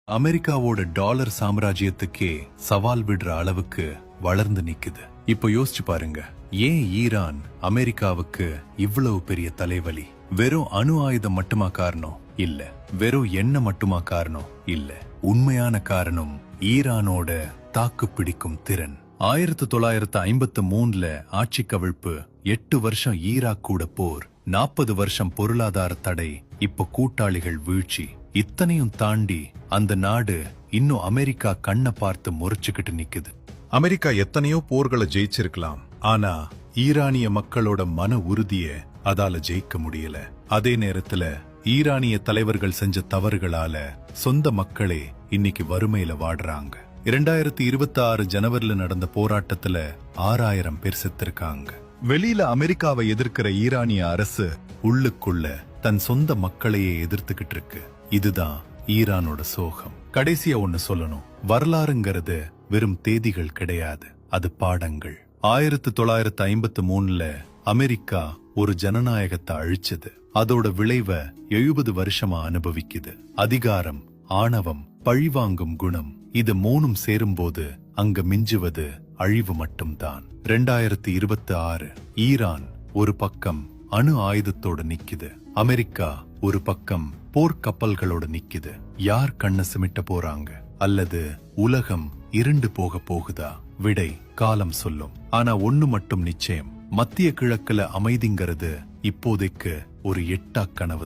அமெரிக்காவோட டாலர் சாம்ராஜ்யத்துக்கே சவால் விடுற அளவுக்கு வளர்ந்து நிக்குது. இப்ப யோசிச்சு பாருங்க, ஏன் ஈரான் அமெரிக்காவுக்கு இவ்வளவு பெரிய தலைவலி? வெறும் அணு ஆயுதம் மட்டுமா காரணம்? இல்ல. வெறும் எண்ணெய் மட்டுமா காரணம்? இல்ல. உண்மையான காரணம் ஈரானோட தாக்கு பிடிக்கும் திறன். 1953 ஆட்சி கவிழ்ப்பு, 8 வருஷம் ஈராக் கூட போர், 40 வருஷம் பொருளாதார தடை, இப்ப கூட்டாளிகள் வீழ்ச்சி. இத்தனையும் தாண்டி அந்த நாடு இன்னும் அமெரிக்கா கண்ணை பார்த்து முறைச்சுக்கிட்டு நிக்குது. அமெரிக்கா எத்தனையோ போர்களை ஜெயிச்சிருக்கலாம், ஆனா ஈரானிய மக்களோட மன உறுதிய அதால ஜெயிக்க முடியல. அதே நேரத்துல ஈரானிய தலைவர்கள் செஞ்ச தவறுகளால சொந்த மக்களே இன்னைக்கு வறுமையில வாடுறாங்க. 2026 ஜனவரில நடந்த போராட்டத்துல 6000 பேர் செத்திருக்காங்க. வெளியில அமெரிக்காவை எதிர்க்கிற ஈரானிய அரசு உள்ளுக்குள்ள தன் சொந்த மக்களையே எதிர்த்துக்கிட்டு இருக்கு. இதுதான் ஈரானோட சோகம். கடைசியா ஒன்னு சொல்லணும், வரலாறுங்கிறது வெறும் தேதிகள் கிடையாது, அது பாடங்கள். 1953 அமெரிக்கா ஒரு ஜனநாயகத்தை அழிச்சது. அதோட விளைவை 70 வருஷமா அனுபவிக்குது. அதிகாரம், ஆணவம், பழிவாங்கும் குணம், இது மூணும் சேரும்போது அங்க மிஞ்சுவது அழிவு மட்டும்தான். 2026 ஈரான் ஒரு பக்கம் அணு ஆயுதத்தோட நிக்குது, அமெரிக்கா ஒரு பக்கம் போர்க்கப்பல்களோட நிக்குது. யார் கண்ணை சிமிட்ட போறாங்க? அல்லது உலகம் இருண்டு போக போகுதா? விடை காலம் சொல்லும். ஆனா ஒண்ணு மட்டும் நிச்சயம், மத்திய கிழக்குல அமைதிங்கிறது இப்போதைக்கு ஒரு எட்டா கனவு.